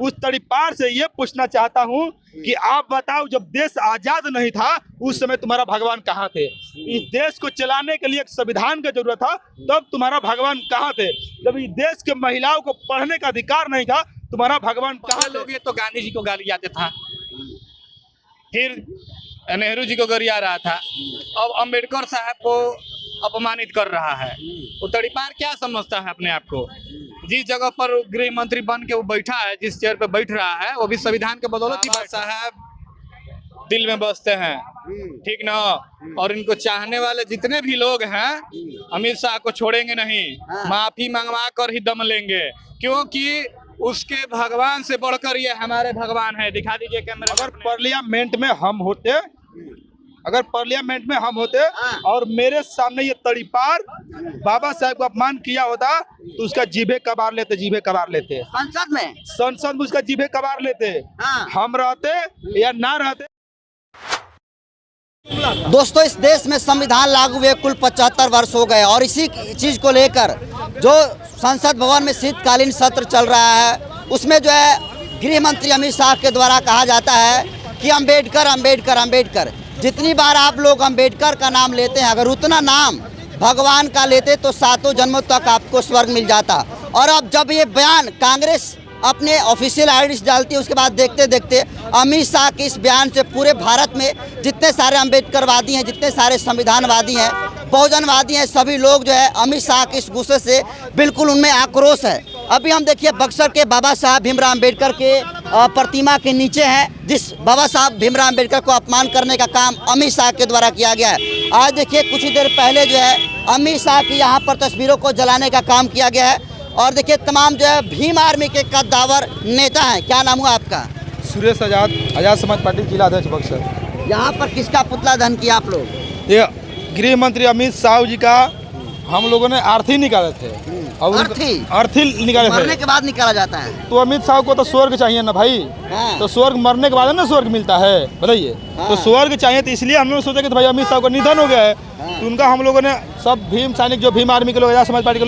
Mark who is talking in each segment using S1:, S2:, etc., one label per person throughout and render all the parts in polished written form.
S1: उस तड़ीपार से ये पूछना चाहता हूँ कि आप बताओ, जब देश आजाद नहीं था उस समय तुम्हारा भगवान कहाँ थे? इस देश को चलाने के लिए एक संविधान की जरूरत था, तब तुम्हारा भगवान कहाँ थे? जब इस देश के महिलाओं को पढ़ने का अधिकार नहीं था, तुम्हारा भगवान कहाँ
S2: लोग ये तो गांधी जी को गाली जाते था, फिर नेहरू जी को गरिया रहा था, अब अम्बेडकर साहब को अपमानित कर रहा है। वो तड़ीपार क्या समझता है अपने आप को? जिस जगह पर गृह मंत्री बन के वो बैठा है, जिस चेयर पे बैठ रहा है, वो भी संविधान के बदौलत ही साहब दिल में बसते हैं, ठीक ना? और इनको चाहने वाले जितने भी लोग हैं अमित शाह को छोड़ेंगे नहीं, माफी मंगवा कर ही दम लेंगे, क्योंकि उसके भगवान से बढ़कर ये हमारे भगवान है। दिखा दीजिए कैमरा।
S1: अगर पार्लियामेंट में हम होते और मेरे सामने ये तड़ीपार बाबा साहब को अपमान किया होता तो उसका जीभे कबार लेते संसद में उसका जीभे कबार लेते। हम रहते या ना रहते।
S3: दोस्तों, इस देश में संविधान लागू हुए कुल 75 वर्ष हो गए और इसी चीज को लेकर जो संसद भवन में शीतकालीन सत्र चल रहा है, उसमें जो है गृह मंत्री अमित शाह के द्वारा कहा जाता है कि अम्बेडकर अम्बेडकर अम्बेडकर। जितनी बार आप लोग अम्बेडकर का नाम लेते हैं, अगर उतना नाम भगवान का लेते तो सातों जन्मों तक आपको स्वर्ग मिल जाता। और अब जब ये बयान कांग्रेस अपने ऑफिशियल आईडी डालती है, उसके बाद देखते देखते अमित शाह के इस बयान से पूरे भारत में जितने सारे अम्बेडकरवादी हैं, जितने सारे संविधानवादी हैं, बहुजनवादी हैं, सभी लोग जो है अमित शाह के इस गुस्से से बिल्कुल उनमें आक्रोश है। अभी हम देखिए बक्सर के बाबा साहब भीमराव अम्बेडकर के प्रतिमा के नीचे हैं, जिस बाबा साहब भीमराव अम्बेडकर को अपमान करने का काम अमित शाह के द्वारा किया गया है। आज देखिए कुछ ही देर पहले जो है अमित शाह की यहाँ पर तस्वीरों को जलाने का काम किया गया है। और देखिए तमाम जो है भीम आर्मी के कद्दावर नेता हैं। क्या नाम हुआ आपका?
S1: सुरेश आजाद समाज पार्टी जिला अध्यक्ष बक्सर।
S3: यहाँ पर किसका पुतला दहन किया आप लोग?
S1: ये गृह मंत्री अमित शाह जी का हम लोगों ने अर्थी निकाले थे। और अर्थी निकाले थे,
S3: मरने के बाद निकाला जाता है।
S1: तो अमित शाह को तो स्वर्ग चाहिए ना भाई। तो स्वर्ग मरने के बाद ना स्वर्ग मिलता है, बताइए। तो स्वर्ग चाहिए, तो इसलिए हम लोग सोचे कि भाई अमित शाह का निधन हो गया है, तो उनका हम लोगों ने सब भीम सैनिक जो भीम आर्मी के लोग, आजाद समाज पार्टी के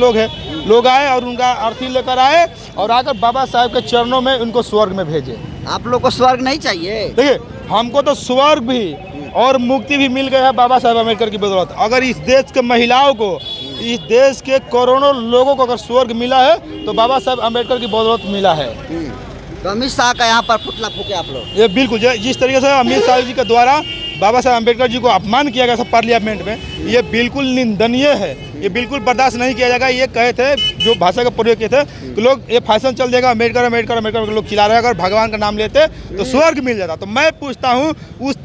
S1: लोग आए और उनका अर्थी लेकर आए और आकर बाबा साहब के चरणों में उनको स्वर्ग में भेजे।
S3: आप लोग को स्वर्ग नहीं चाहिए?
S1: देखिए, हमको तो स्वर्ग भी और मुक्ति भी मिल गया है बाबा साहब अम्बेडकर की बदौलत। अगर इस देश के महिलाओं को, इस देश के करोड़ों लोगों को अगर स्वर्ग मिला है तो बाबा साहब अम्बेडकर की बदौलत मिला है।
S3: तो अमित शाह का यहाँ पर पुतला फूके आप लोग?
S1: ये बिल्कुल, जिस तरीके से अमित शाह जी के द्वारा बाबा साहब अम्बेडकर जी को अपमान किया गया था पार्लियामेंट में, ये बिल्कुल निंदनीय है। ये बिल्कुल बर्दाश्त नहीं किया जाएगा। ये कहे थे, जो भाषा का प्रयोग किए थे कि लोग ये फैशन चल जाएगा, अम्बेडकर अम्बेडकर अम्बेडकर लोग चिल्ला रहे हैं, अगर भगवान का नाम लेते तो स्वर्ग मिल जाता। तो मैं पूछता हूँ उस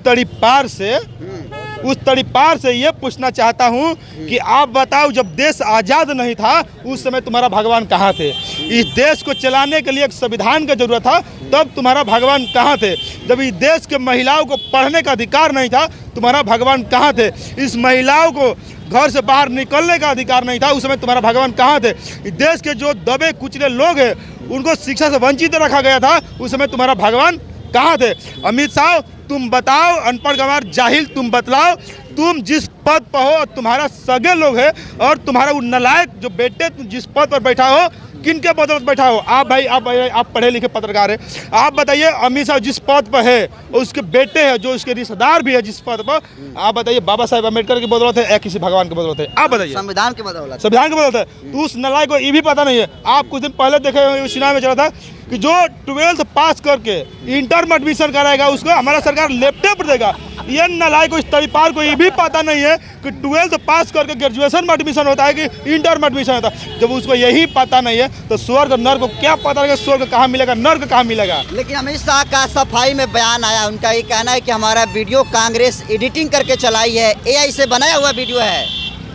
S1: तड़ीपार से ये पूछना चाहता हूँ कि आप बताओ, जब देश आज़ाद नहीं था उस समय तुम्हारा भगवान कहाँ थे? इस देश को चलाने के लिए एक संविधान की जरूरत था, तब तुम्हारा भगवान कहाँ थे? जब इस देश के महिलाओं को पढ़ने का अधिकार नहीं था, तुम्हारा भगवान कहाँ थे? इस महिलाओं को घर से बाहर निकलने का अधिकार नहीं था, उस समय तुम्हारा भगवान कहाँ थे? इस देश के जो दबे कुचले लोग हैं उनको शिक्षा से वंचित रखा गया था, उस समय तुम्हारा भगवान कहाँ थे? अमित शाह, तुम बताओ, अनपढ़ गंवार जाहिल, तुम बतलाओ, तुम जिस पद पर हो, तुम्हारा सगे लोग है और तुम्हारा वो नलायक जो बेटे तुम जिस पद पर बैठा हो, किनके बदौलत बैठा हो? आप भाई, आप पढ़े लिखे पत्रकार हैं, आप बताइए, अमित शाह जिस पद पर है, उसके बेटे हैं, जो उसके रिश्तेदार भी है जिस पद पर, आप बताइए बाबा साहब अम्बेडकर की बदौलत है या किसी भगवान की बदौलत है? आप बताइए।
S3: संविधान की बदौलत।
S1: संविधान की बदौलत है। तो उस नलायक को ये भी पता नहीं है। आप कुछ दिन पहले देखे सिनेमा में चला था कि जो 12th पास करके इंटर में एडमिशन कराएगा उसको हमारा सरकार लैपटॉप देगा। ये नलायक को, इस तड़ीपार को ये भी पता नहीं है कि 12th पास करके ग्रेजुएशन में एडमिशन होता है कि इंटर में एडमिशन होता है। जब उसको यही पता नहीं है तो स्वर्ग नर्क को क्या पता लगेगा? स्वर्ग कहाँ मिलेगा, नर्क कहाँ मिलेगा?
S3: लेकिन अमित शाह का सफाई में बयान आया, उनका ये कहना है कि हमारा वीडियो कांग्रेस एडिटिंग करके चलाई है, AI से बनाया हुआ वीडियो है।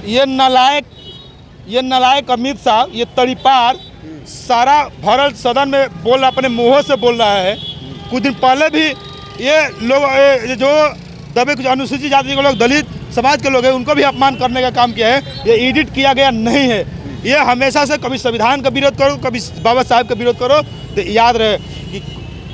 S1: ये नलायक अमित शाह, ये तड़ीपार सारा भरल सदन में बोल रहा, अपने मुँहों से बोल रहा है। कुछ दिन पहले भी ये लोग जो दबे कुछ अनुसूचित जाति के लोग, दलित समाज के लोग हैं, उनको भी अपमान करने का काम किया है। ये एडिट किया गया नहीं है। ये हमेशा से कभी संविधान का विरोध करो, कभी बाबा साहब का विरोध करो, तो याद रहे कि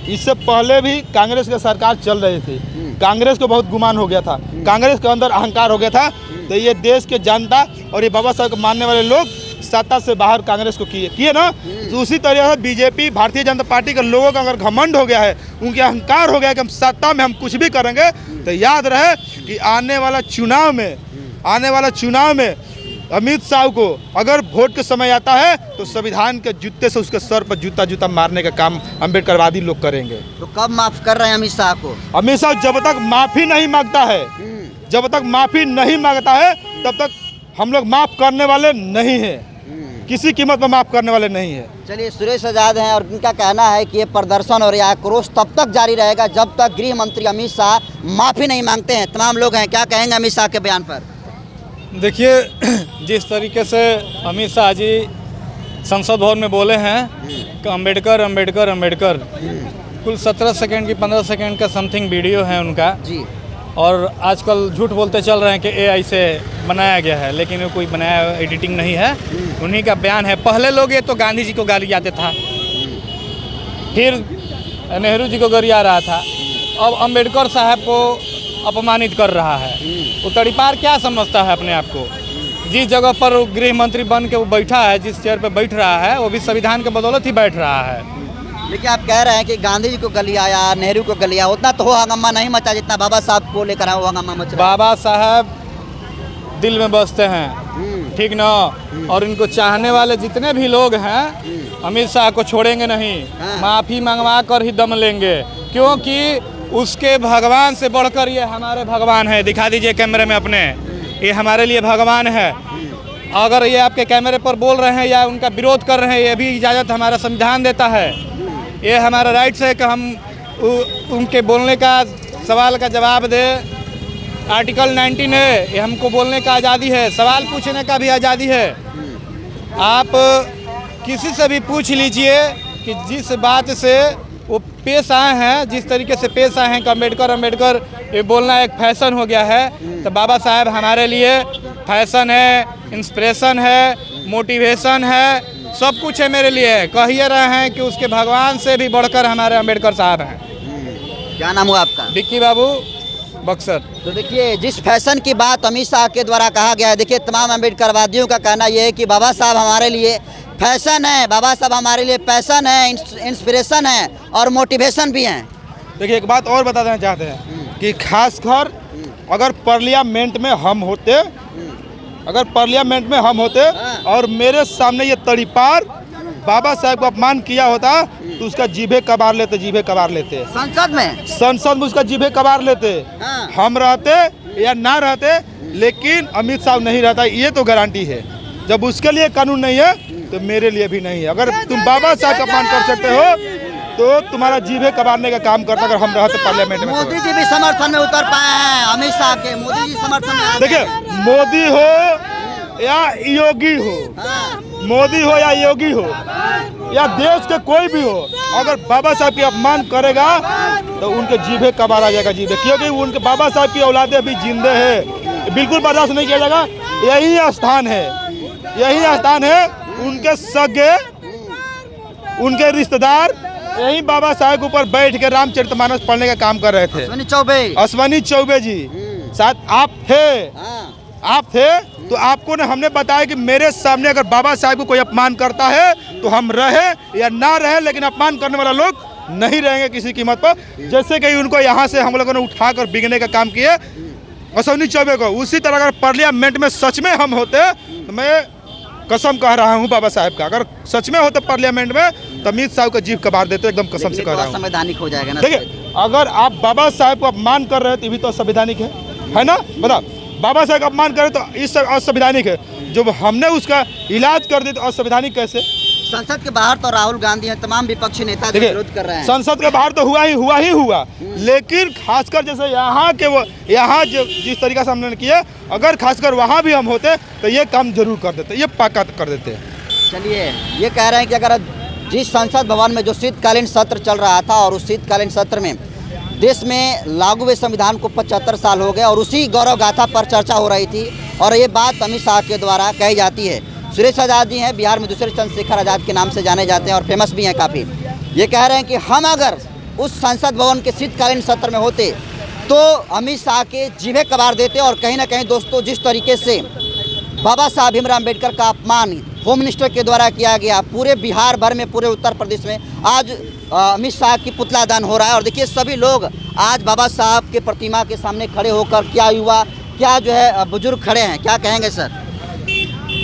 S1: इससे पहले भी कांग्रेस की सरकार चल रही थी, कांग्रेस को बहुत गुमान हो गया था, कांग्रेस के अंदर अहंकार हो गया था। तो ये देश के जनता और ये बाबा साहब को मानने वाले लोग सत्ता से बाहर कांग्रेस को किए ना, तो उसी तरह से बीजेपी भारतीय जनता पार्टी के लोगों का अगर घमंड हो गया है, उनके अहंकार हो गया है कि हम सत्ता में हम कुछ भी करेंगे, तो याद रहे कि आने वाला चुनाव में अमित शाह को अगर वोट के समय आता है तो संविधान के जूते से उसके सर पर जूता मारने का काम अम्बेडकरवादी लोग करेंगे।
S3: तो कब माफ कर रहे हैं अमित शाह को?
S1: अमित शाह जब तक माफी नहीं मांगता है तब तक हम लोग माफ करने वाले नहीं हैं, किसी कीमत पर माफ करने वाले नहीं हैं।
S3: चलिए, सुरेश आजाद हैं और इनका कहना है कि ये प्रदर्शन और यह आक्रोश तब तक जारी रहेगा जब तक गृह मंत्री अमित शाह माफी नहीं मांगते हैं। तमाम लोग हैं, क्या कहेंगे अमित शाह के बयान पर?
S4: देखिए, जिस तरीके से अमित शाह जी संसद भवन में बोले हैं कि अम्बेडकर कुल 17 सेकंड की 15 सेकंड का समथिंग वीडियो है उनका
S3: जी।
S4: और आजकल झूठ बोलते चल रहे हैं कि AI से बनाया गया है, लेकिन वो कोई बनाया एडिटिंग नहीं है, उन्हीं का बयान है। पहले लोग ये तो गांधी जी को गाली जाते था, फिर नेहरू जी को गरिया रहा था, अब अम्बेडकर साहब को अपमानित कर रहा है। वो तड़ीपार क्या समझता है अपने आप को? जिस जगह पर गृह मंत्री बन के वो बैठा है, जिस चेयर पे बैठ रहा है, वो भी संविधान के बदौलत ही बैठ रहा है।
S3: लेकिन आप कह रहे हैं कि गांधी जी को गलियाया, नेहरू को गलिया, उतना तो हो हंगामा नहीं मचा जितना बाबा साहब को लेकर वो हंगामा मच रहा है।
S4: बाबा साहब दिल में बसते हैं, ठीक ना? और इनको चाहने वाले जितने भी लोग हैं अमित शाह को छोड़ेंगे नहीं, माफ़ी मंगवा कर ही दम लेंगे, क्योंकि उसके भगवान से बढ़कर ये हमारे भगवान है। दिखा दीजिए कैमरे में अपने, ये हमारे लिए भगवान है। अगर ये आपके कैमरे पर बोल रहे हैं या उनका विरोध कर रहे हैं, ये भी इजाज़त हमारा संविधान देता है। ये हमारा राइट्स है कि हम उनके बोलने का सवाल का जवाब दें। आर्टिकल 19 है, ये हमको बोलने का आज़ादी है, सवाल पूछने का भी आज़ादी है। आप किसी से भी पूछ लीजिए कि जिस बात से वो पेश आए हैं, जिस तरीके से पेश आए हैं कि अम्बेडकर ये बोलना एक फैशन हो गया है, तो बाबा साहब हमारे लिए फैशन है, इंस्पिरेशन है, मोटिवेशन है, सब कुछ है मेरे लिए। कह ही रहे हैं कि उसके भगवान से भी बढ़कर हमारे अम्बेडकर साहब हैं।
S3: क्या नाम हुआ आपका?
S4: विक्की बाबू, बक्सर।
S3: तो देखिए, जिस फैशन की बात अमित शाह के द्वारा कहा गया है, देखिए तमाम अम्बेडकरवादियों का कहना यह है कि बाबा साहब हमारे लिए फैशन है, बाबा साहब हमारे लिए पैशन है, इंस्पिरेशन है और मोटिवेशन भी हैं।
S1: देखिए, एक बात और बता देना चाहते हैं कि खासकर अगर पार्लियामेंट में हम होते और मेरे सामने ये तड़ीपार बाबा साहब को अपमान किया होता तो उसका जीभे कबार लेते संसद में उसका जीभे कबार लेते। हम रहते या ना रहते, लेकिन अमित शाह नहीं रहता, ये तो गारंटी है। जब उसके लिए कानून नहीं है तो मेरे लिए भी नहीं है। अगर तुम बाबा साहब का अपमान कर सकते हो तो तुम्हारा जीभे कबारने का काम करता अगर हम रहते पार्लियामेंट में।
S3: मोदी जी भी समर्थन में उतर पाए हैं अमित शाह के, मोदी जी समर्थन में।
S1: देखिए, मोदी हो या योगी हो या देश के कोई भी हो, अगर बाबा साहब की अपमान करेगा तो उनके जीभे कबार आ जाएगा, क्योंकि उनके बाबा साहब की औलादे अभी जिंदे हैं, बिल्कुल बर्दाश्त नहीं किया जाएगा। यही स्थान है उनके सगे, उनके रिश्तेदार यही बाबा साहब के ऊपर बैठ के रामचरितमानस पढ़ने का काम कर रहे थे। अश्वनी चौबे जी साथ आप थे तो आपको ने हमने बताया कि मेरे सामने अगर बाबा साहब को कोई अपमान करता है तो हम रहे या ना रहे, लेकिन अपमान करने वाला लोग नहीं रहेंगे किसी कीमत पर। जैसे कि उनको यहाँ से हम लोगों ने उठाकर बिगने का काम किए अश्वनी चौबे को, उसी तरह अगर पार्लियामेंट में सच में हम होते तो मैं कसम कह रहा हूँ बाबा साहब का, अगर सच में होते पार्लियामेंट में तो अमित शाह का जीभ कबार देते, एकदम कसम से कह रहा हूँ।
S3: संवैधानिक हो जाएगा ना।
S1: देखिए, अगर आप बाबा साहब को अपमान कर रहे हैं तो ये भी तो संवैधानिक है ना? बताओ, बाबा साहब का अपमान करें तो इस असंवैधानिक है, जब हमने उसका इलाज कर दिया तो असंवैधानिक कैसे?
S3: संसद के बाहर तो राहुल गांधी हैं, तमाम विपक्षी नेता विरोध कर रहे हैं।
S1: संसद के बाहर तो हुआ ही हुआ, लेकिन खासकर जैसे यहाँ जिस तरीका से हमने किया, अगर खासकर वहाँ भी हम होते तो ये काम जरूर कर देते, ये पक्का कर देते।
S3: चलिए, ये कह रहे हैं कि अगर जिस संसद भवन में जो शीतकालीन सत्र चल रहा था और उस शीतकालीन सत्र में देश में लागू हुए संविधान को 75 साल हो गए और उसी गौरव गाथा पर चर्चा हो रही थी और ये बात अमित शाह के द्वारा कही जाती है। सुरेश आजाद जी हैं, बिहार में दूसरे चंद्रशेखर आजाद के नाम से जाने जाते हैं और फेमस भी हैं काफ़ी। ये कह रहे हैं कि हम अगर उस संसद भवन के शीतकालीन सत्र में होते तो अमित शाह के जीभे कबार देते। और कहीं ना कहीं दोस्तों, जिस तरीके से बाबा साहब भीमराव अम्बेडकर का अपमान होम मिनिस्टर के द्वारा किया गया। पूरे बिहार भर में, पूरे उत्तर प्रदेश में आज अमित शाह की पुतला दान हो रहा है। और देखिए सभी लोग आज बाबा साहब के प्रतिमा के सामने खड़े होकर, क्या युवा, क्या जो है बुजुर्ग खड़े हैं, क्या कहेंगे सर?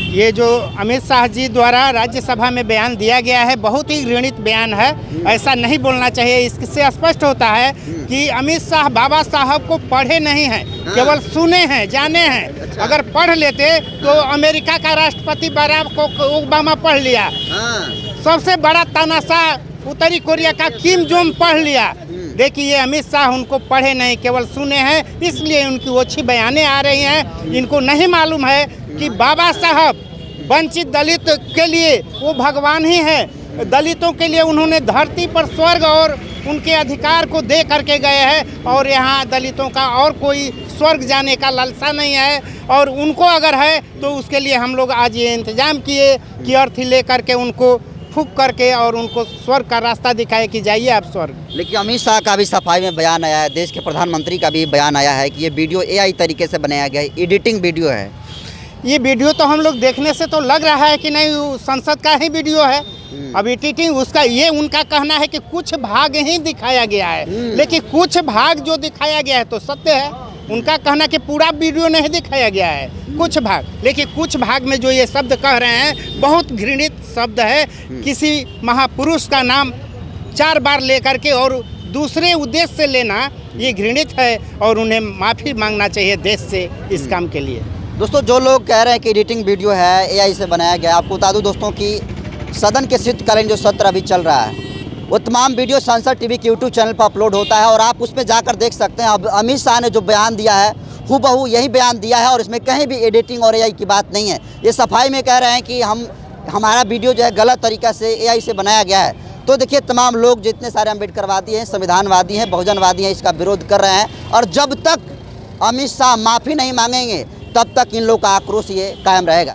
S5: ये जो अमित शाह जी द्वारा राज्यसभा में बयान दिया गया है, बहुत ही घृणित बयान है। ऐसा नहीं बोलना चाहिए। इससे स्पष्ट होता है कि अमित शाह बाबा साहब को पढ़े नहीं हैं, केवल सुने हैं, जाने हैं।
S3: अच्छा।
S5: अगर पढ़ लेते तो अमेरिका का राष्ट्रपति बराक ओबामा पढ़ लिया, सबसे बड़ा तानाशाह उत्तरी कोरिया का किम जोंग पढ़ लिया। देखिए अमित शाह उनको पढ़े नहीं, केवल सुने हैं, इसलिए उनकी ओछी बयानें आ रही हैं। इनको नहीं मालूम है कि बाबा साहब वंचित दलित के लिए वो भगवान ही है। दलितों के लिए उन्होंने धरती पर स्वर्ग और उनके अधिकार को दे करके गए हैं, और यहाँ दलितों का और कोई स्वर्ग जाने का लालसा नहीं है। और उनको अगर है तो उसके लिए हम लोग आज ये इंतजाम किए कि अर्थी ले करके उनको फूंक करके और उनको स्वर्ग का रास्ता दिखाए कि जाइए आप स्वर्ग।
S3: लेकिन अमित शाह का भी सफाई में बयान आया है, देश के प्रधानमंत्री का भी बयान आया है कि ये वीडियो AI तरीके से बनाया गया है, एडिटिंग वीडियो है।
S5: ये वीडियो तो हम लोग देखने से तो लग रहा है कि नहीं वो संसद का ही वीडियो है। अब एडिटिंग उसका, ये उनका कहना है कि कुछ भाग ही दिखाया गया है, लेकिन कुछ भाग जो दिखाया गया है तो सत्य है। उनका कहना कि पूरा वीडियो नहीं दिखाया गया है, कुछ भाग। लेकिन कुछ भाग में जो ये शब्द कह रहे हैं बहुत घृणित शब्द है। किसी महापुरुष का नाम 4 बार लेकर के और दूसरे उद्देश्य से लेना ये घृणित है, और उन्हें माफ़ी मांगना चाहिए देश से इस काम के लिए।
S3: दोस्तों जो लोग कह रहे हैं कि एडिटिंग वीडियो है, AI से बनाया गया, आपको बता दूं दोस्तों कि सदन के शीतकालीन जो सत्र अभी चल रहा है वो तमाम वीडियो संसद टीवी के यूट्यूब चैनल पर अपलोड होता है, और आप उसमें जाकर देख सकते हैं। अब अमित शाह ने जो बयान दिया है हूबहू यही बयान दिया है, और इसमें कहीं भी एडिटिंग और AI की बात नहीं है। ये सफाई में कह रहे हैं कि हमारा वीडियो जो है गलत तरीक़ा से AI से बनाया गया है। तो देखिए तमाम लोग जितने सारे अम्बेडकरवादी हैं, संविधानवादी हैं, बहुजनवादी हैं, इसका विरोध कर रहे हैं। और जब तक अमित शाह माफ़ी नहीं मांगेंगे तब तक इन लोग का आक्रोश ये कायम रहेगा।